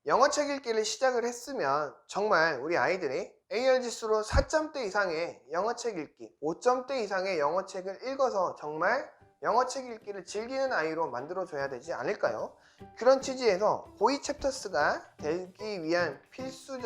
영어 책 읽기를 시작을 했으면 정말 우리 아이들이 AL 지수로 4점대 이상의 영어 책 읽기, 5점대 이상의 영어 책을 읽어서 정말 영어 책 읽기를 즐기는 아이로 만들어줘야 되지 않을까요? 그런 취지에서 고이 챕터스가 되기 위한 필수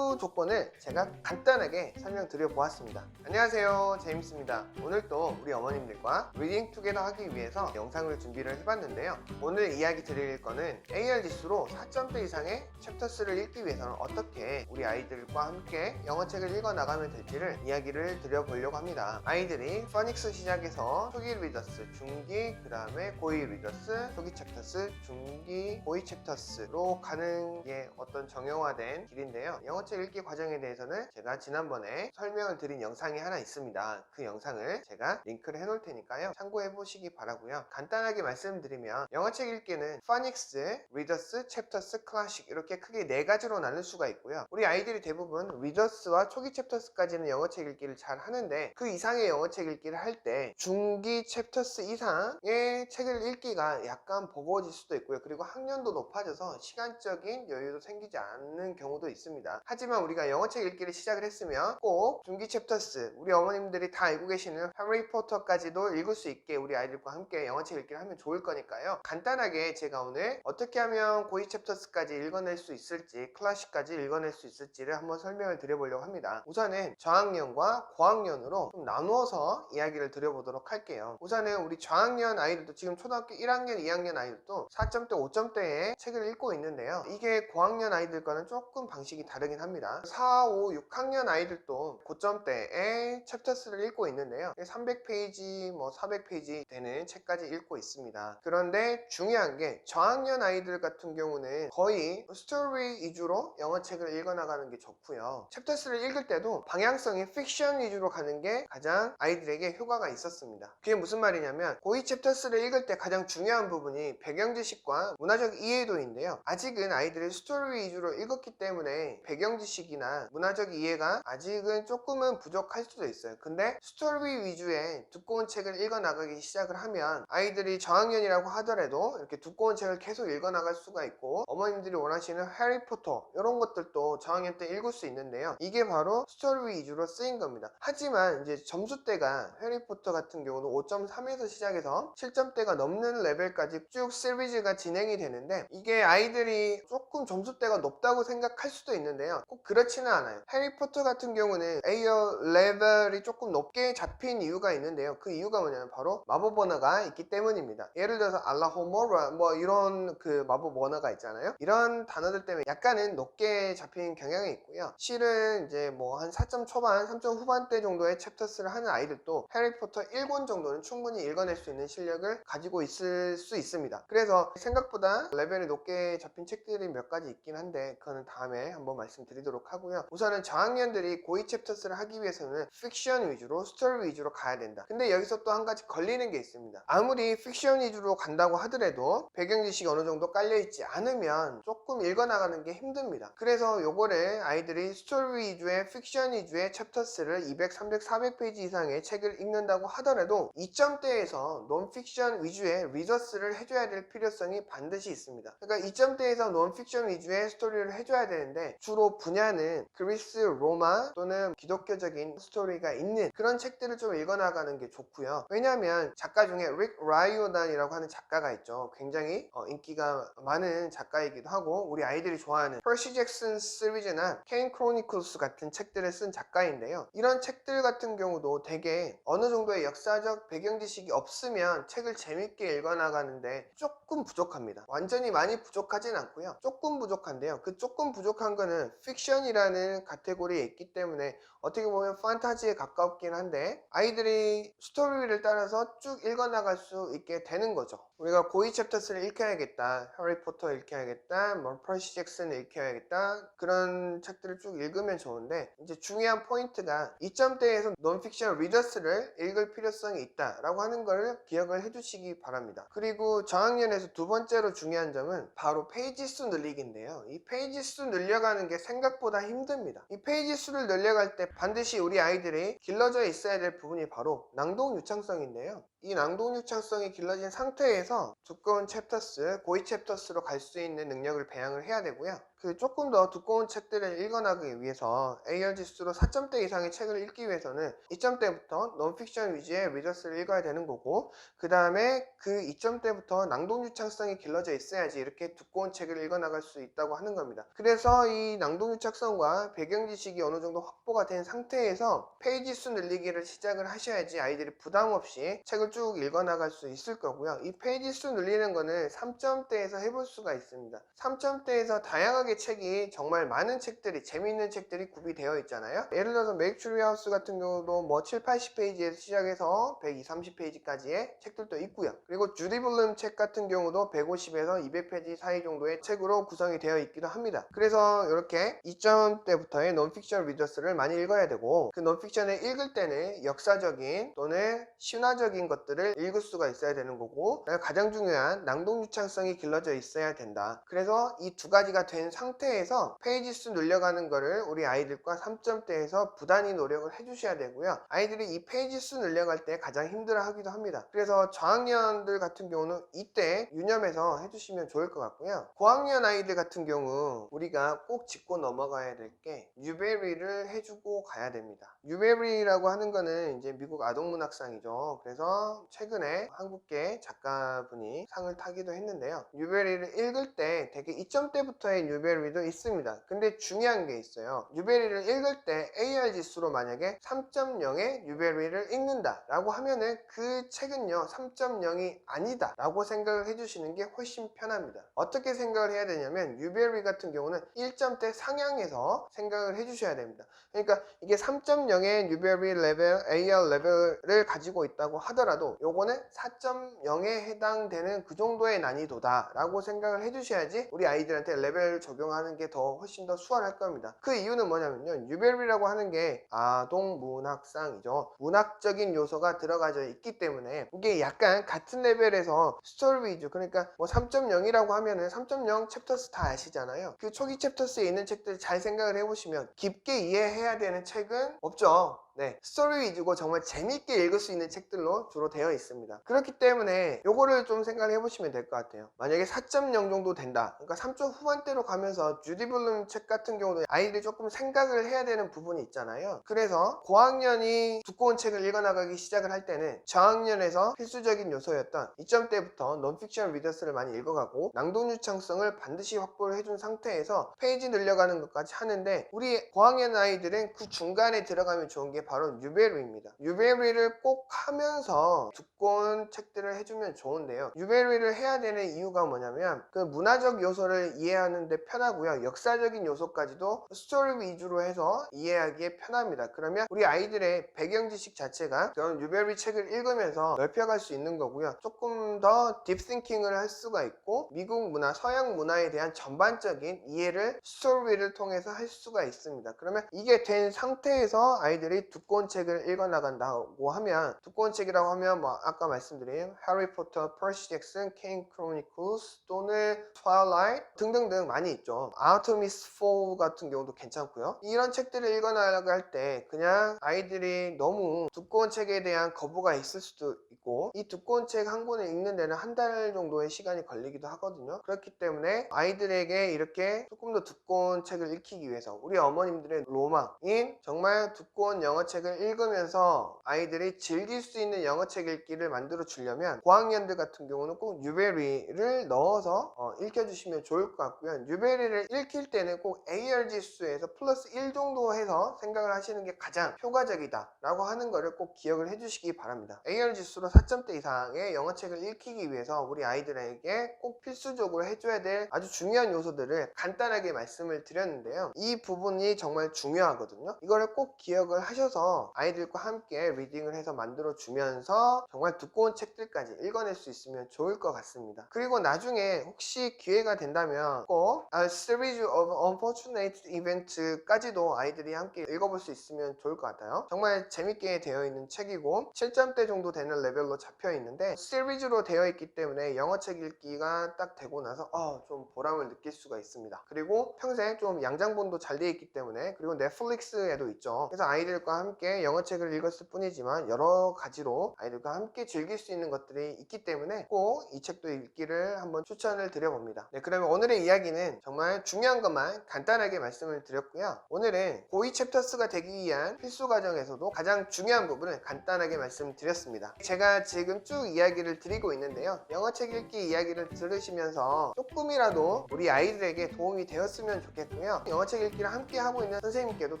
조건을 제가 간단하게 설명드려 보았습니다. 안녕하세요, 제임스입니다. 오늘 또 우리 어머님들과 리딩 투게더 하기 위해서 영상을 준비를 해봤는데요. 오늘 이야기 드릴 거는 AR 지수로 4점대 이상의 챕터스를 읽기 위해서는 어떻게 우리 아이들과 함께 영어책을 읽어 나가면 될지를 이야기를 드려보려고 합니다. 아이들이 포닉스 시작해서 초기 리더스, 중기, 그 다음에 고이 리더스, 초기 챕터스, 중기, 고이 챕터스로 가는 게 어떤 정형화된 길인데요. 영어책 읽기 과정에 대해서는 제가 지난번에 설명을 드린 영상이 하나 있습니다. 그 영상을 제가 링크를 해놓을 테니까요. 참고해 보시기 바라고요. 간단하게 말씀드리면 영어책 읽기는 포닉스, 리더스, 챕터스, 클래식 이렇게 크게 네 가지로 나눌 수가 있고요. 우리 아이들이 대부분 리더스와 초기 챕터스까지는 영어책 읽기를 잘 하는데 그 이상의 영어책 읽기를 할 때 중기 챕터스 이상의 책을 읽기가 약간 버거워질 수도 있고요. 그리고 학년도 높아져서 시간적인 여유도 생기지 않는 경우도 있습니다. 하지만 우리가 영어책 읽기를 시작을 했으면 꼭 중기 챕터스, 우리 어머님들이 다 알고 계시는 해리포터까지도 읽을 수 있게 우리 아이들과 함께 영어책 읽기를 하면 좋을 거니까요. 간단하게 제가 오늘 어떻게 하면 고이 챕터스까지 읽어낼 수 있을지, 클래식까지 읽어낼 수 있을지를 한번 설명을 드려보려고 합니다. 우선은 저학년과 고학년으로 좀 나누어서 이야기를 드려보도록 할게요. 우선은 우리 저학년 아이들도 지금 초등학교 1학년, 2학년 아이들도 4점대, 5점대의 책을 읽고 있는데요. 이게 고학년 아이들과는 조금 방식이 다르긴 합니다. 4, 5, 6학년 아이들도 고점대의 챕터스를 읽고 있는데요. 300페이지, 400페이지 되는 책까지 읽고 있습니다. 그런데 중요한 게 저학년 아이들 같은 경우는 거의 스토리 위주로 영어책을 읽어나가는 게 좋고요. 챕터스를 읽을 때도 방향성이 픽션 위주로 가는 게 가장 아이들에게 효과가 있었습니다. 그게 무슨 말이냐면 고이 챕터스를 읽을 때 가장 중요한 부분이 배경 지식과 문화적 이해도인데요. 아직은 아이들이 스토리 위주로 읽었기 때문에 배경 지식이나 문화적 이해가 아직은 조금은 부족할 수도 있어요. 근데 스토리 위주의 두꺼운 책을 읽어나가기 시작을 하면 아이들이 저학년이라고 하더라도 이렇게 두꺼운 책을 계속 읽어나갈 수가 있고, 어머님들이 원하시는 해리포터 이런 것들도 저학년 때 읽을 수 있는데요. 이게 바로 스토리 위주로 쓰인 겁니다. 하지만 이제 점수대가 해리포터 같은 경우는 5.3에서 시작해서 7점대가 넘는 레벨까지 쭉 시리즈가 진행이 되는데, 이게 아이들이 조금 점수대가 높다고 생각할 수도 있는데요. 꼭 그렇지는 않아요. 해리포터 같은 경우는 AO 레벨이 조금 높게 잡힌 이유가 있는데요. 그 이유가 뭐냐면 바로 마법 언어가 있기 때문입니다. 예를 들어서 알라호모라 이런 그 마법 언어가 있잖아요. 이런 단어들 때문에 약간은 높게 잡힌 경향이 있고요. 실은 이제 한 4점 초반, 3점 후반대 정도의 챕터스를 하는 아이들도 해리포터 1권 정도는 충분히 읽어낼 수 있는 실력을 가지고 있을 수 있습니다. 그래서 생각보다 레벨이 높게 잡힌 책들이 몇 가지 있긴 한데 그거는 다음에 한번 말씀드리도록 하고요. 우선은 저학년들이 고이 챕터스를 하기 위해서는 픽션 위주로, 스토리 위주로 가야 된다. 근데 여기서 또 한 가지 걸리는 게 있습니다. 아무리 픽션 위주로 간다고 하더라도 배경 지식이 어느 정도 깔려있지 않으면 조금 읽어나가는 게 힘듭니다. 그래서 요거를 아이들이 스토리 위주의, 픽션 위주의 챕터스를 200, 300, 400페이지 이상의 책을 읽는다고 하더라도 2점대에서 논픽션 위주의 리더스를 해줘야 될 필요성이 반드시 있습니다. 그러니까 2점대에서 논픽션 위주의 스토리를 해줘야 되는데 주로 분야는 그리스, 로마 또는 기독교적인 스토리가 있는 그런 책들을 좀 읽어나가는 게 좋고요. 왜냐하면 작가 중에 릭 라이오단이라고 하는 작가가 있죠. 굉장히 인기가 많은 작가이기도 하고 우리 아이들이 좋아하는 퍼시 잭슨 시리즈나 케인 크로니클스 같은 책들을 쓴 작가인데요. 이런 책들 같은 경우도 되게 어느 정도의 역사적 배경 지식이 없으면 책을 재밌게 읽어나가는데 조금 부족합니다. 완전히 많이 부족하진 않고요. 조금 부족한데요. 그 조금 부족한 거는 픽션이라는 카테고리에 있기 때문에 어떻게 보면 판타지에 가깝긴 한데 아이들이 스토리를 따라서 쭉 읽어나갈 수 있게 되는 거죠. 우리가 고이 챕터스를 읽혀야겠다, 해리포터 읽혀야겠다, 퍼시 잭슨을 읽혀야겠다, 그런 책들을 쭉 읽으면 좋은데 이제 중요한 포인트가 2점대에서 논픽션 리더스를 읽을 필요성이 있다라고 하는 걸 기억을 해주시기 바랍니다. 그리고 저학년에서 두 번째로 중요한 점은 바로 페이지 수 늘리기인데요. 이 페이지 수 늘려가는 게 생각보다 힘듭니다. 이 페이지 수를 늘려갈 때 반드시 우리 아이들이 길러져 있어야 될 부분이 바로 낭독 유창성인데요. 이 낭독 유창성이 길러진 상태에서 두꺼운 챕터스, 고위 챕터스로 갈 수 있는 능력을 배양을 해야 되고요. 조금 더 두꺼운 책들을 읽어나가기 위해서 AR 지수로 4점대 이상의 책을 읽기 위해서는 2점대부터 논픽션 위주의 리더스를 읽어야 되는 거고, 그 다음에 그 2점대부터 낭독 유창성이 길러져 있어야지 이렇게 두꺼운 책을 읽어나갈 수 있다고 하는 겁니다. 그래서 이 낭독 유창성과 배경 지식이 어느 정도 확보가 된 상태에서 페이지 수 늘리기를 시작을 하셔야지 아이들이 부담 없이 책을 쭉 읽어나갈 수 있을 거고요. 이 페이지 수 늘리는 거는 3점대에서 해볼 수가 있습니다. 3점대에서 다양하게 책이 정말 많은 책들이, 재미있는 책들이 구비되어 있잖아요. 예를 들어서 메이크 트리 하우스 같은 경우도 뭐 7, 80페이지에서 시작해서 120, 30페이지까지의 책들도 있고요. 그리고 주디 블룸 책 같은 경우도 150에서 200페이지 사이 정도의 책으로 구성이 되어 있기도 합니다. 그래서 이렇게 2점대부터의 논픽션 리더스를 많이 읽어야 되고, 그 논픽션을 읽을 때는 역사적인 또는 신화적인 것들을 읽을 수가 있어야 되는 거고, 가장 중요한 낭독 유창성이 길러져 있어야 된다. 그래서 이 두 가지가 된 상태에서 페이지 수 늘려가는 거를 우리 아이들과 3점대에서 부단히 노력을 해주셔야 되고요. 아이들이 이 페이지 수 늘려갈 때 가장 힘들어 하기도 합니다. 그래서 저학년들 같은 경우는 이때 유념해서 해주시면 좋을 것 같고요. 고학년 아이들 같은 경우 우리가 꼭 짚고 넘어가야 될 게 뉴베리를 해주고 가야 됩니다. 뉴베리라고 하는 거는 이제 미국 아동문학상이죠. 그래서 최근에 한국계 작가분이 상을 타기도 했는데요. 뉴베리를 읽을 때 되게 2점대부터의 뉴베리도 있습니다. 근데 중요한 게 있어요. 뉴베리를 읽을 때 AR 지수로 만약에 3.0의 뉴베리를 읽는다 라고 하면은 그 책은요 3.0이 아니다 라고 생각을 해주시는 게 훨씬 편합니다. 어떻게 생각을 해야 되냐면 뉴베리 같은 경우는 1점대 상향해서 생각을 해주셔야 됩니다. 그러니까 이게 3.0의 뉴베리 레벨, AR 레벨을 가지고 있다고 하더라도 요거는 4.0에 해당되는 그 정도의 난이도다 라고 생각을 해주셔야지 우리 아이들한테 레벨 적용하는 게 더 훨씬 더 수월할 겁니다. 그 이유는 뭐냐면요, 뉴베리라고 하는 게 아동 문학상이죠. 문학적인 요소가 들어가져 있기 때문에 이게 약간 같은 레벨에서 스토리 위주, 그러니까 뭐 3.0이라고 하면은 3.0 챕터스 다 아시잖아요. 그 초기 챕터스에 있는 책들 잘 생각을 해보시면 깊게 이해해야 되는 책은 없죠. 네, 스토리 위주고 정말 재밌게 읽을 수 있는 책들로 주로 되어 있습니다. 그렇기 때문에 요거를 좀 생각을 해보시면 될 것 같아요. 만약에 4.0 정도 된다, 그러니까 3점 후반대로 가면서 주디 블룸 책 같은 경우도 아이들이 조금 생각을 해야 되는 부분이 있잖아요. 그래서 고학년이 두꺼운 책을 읽어나가기 시작을 할 때는 저학년에서 필수적인 요소였던 2점대부터 논픽션 리더스를 많이 읽어가고 낭독 유창성을 반드시 확보를 해준 상태에서 페이지 늘려가는 것까지 하는데, 우리 고학년 아이들은 그 중간에 들어가면 좋은 게 바로 뉴베리입니다. 뉴베리를 꼭 하면서 두꺼운 책들을 해주면 좋은데요. 뉴베리를 해야 되는 이유가 뭐냐면 그 문화적 요소를 이해하는 데 편하고요. 역사적인 요소까지도 스토리 위주로 해서 이해하기에 편합니다. 그러면 우리 아이들의 배경 지식 자체가 그런 뉴베리 책을 읽으면서 넓혀갈 수 있는 거고요. 조금 더 딥싱킹을 할 수가 있고 미국 문화, 서양 문화에 대한 전반적인 이해를 스토리를 통해서 할 수가 있습니다. 그러면 이게 된 상태에서 아이들이 두꺼운 책을 읽어나간다고 하면, 두꺼운 책이라고 하면 뭐 아까 말씀드린 해리포터, 퍼시 잭슨, 케인 크로니클스 또는 트와일라이트 등등등 많이 있죠. 아토미스 4 같은 경우도 괜찮고요. 이런 책들을 읽어나갈 때 그냥 아이들이 너무 두꺼운 책에 대한 거부가 있을 수도 있고, 이 두꺼운 책 한 권을 읽는 데는 한 달 정도의 시간이 걸리기도 하거든요. 그렇기 때문에 아이들에게 이렇게 조금 더 두꺼운 책을 읽히기 위해서 우리 어머님들의 로망인 정말 두꺼운 영어책을 읽으면서 아이들이 즐길 수 있는 영어책 읽기를 만들어 주려면 고학년들 같은 경우는 꼭 뉴베리를 넣어서 읽혀주시면 좋을 것 같고요. 뉴베리를 읽힐 때는 꼭 AR 지수에서 플러스 1 정도 해서 생각을 하시는 게 가장 효과적이다 라고 하는 거를 꼭 기억을 해주시기 바랍니다. AR 지수로 4점대 이상의 영어책을 읽히기 위해서 우리 아이들에게 꼭 필수적으로 해줘야 될 아주 중요한 요소들을 간단하게 말씀을 드렸는데요. 이 부분이 정말 중요하거든요. 이거를 꼭 기억을 하셔서 아이들과 함께 리딩을 해서 만들어 주면서 정말 두꺼운 책들까지 읽어낼 수 있으면 좋을 것 같습니다. 그리고 나중에 혹시 기회가 된다면 꼭 Series of Unfortunate Events까지도 아이들이 함께 읽어볼 수 있으면 좋을 것 같아요. 정말 재밌게 되어 있는 책이고 7점대 정도 되는 레벨로 잡혀 있는데 시리즈로 되어 있기 때문에 영어책 읽기가 딱 되고 나서 좀 보람을 느낄 수가 있습니다. 그리고 평생 좀 양장본도 잘 되어 있기 때문에, 그리고 넷플릭스에도 있죠. 그래서 아이들과 함께 영어책을 읽었을 뿐이지만 여러 가지로 아이들과 함께 즐길 수 있는 것들이 있기 때문에 꼭 이 책도 읽기를 한번 추천을 드려봅니다. 네, 그러면 오늘의 이야기는 정말 중요한 것만 간단하게 말씀을 드렸고요. 오늘은 고2 챕터스가 되기 위한 필수 과정에서도 가장 중요한 부분을 간단하게 말씀드렸습니다. 제가 지금 쭉 이야기를 드리고 있는데요. 영어책 읽기 이야기를 들으시면서 조금이라도 우리 아이들에게 도움이 되었으면 좋겠고요. 영어책 읽기를 함께 하고 있는 선생님께도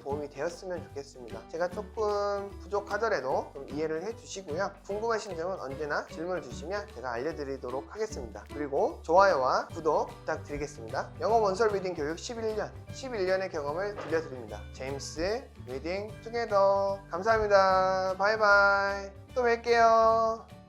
도움이 되었으면 좋겠습니다. 제가 조금 부족하더라도 좀 이해를 해주시고요. 궁금하신 점은 언제나 질문을 주시면 제가 알려드리도록 하겠습니다. 그리고 좋아요와 구독 부탁드리겠습니다. 영어 원서 리딩 교육 11년의 경험을 들려드립니다. 제임스 리딩 투게더. 감사합니다. 바이바이. 또 뵐게요.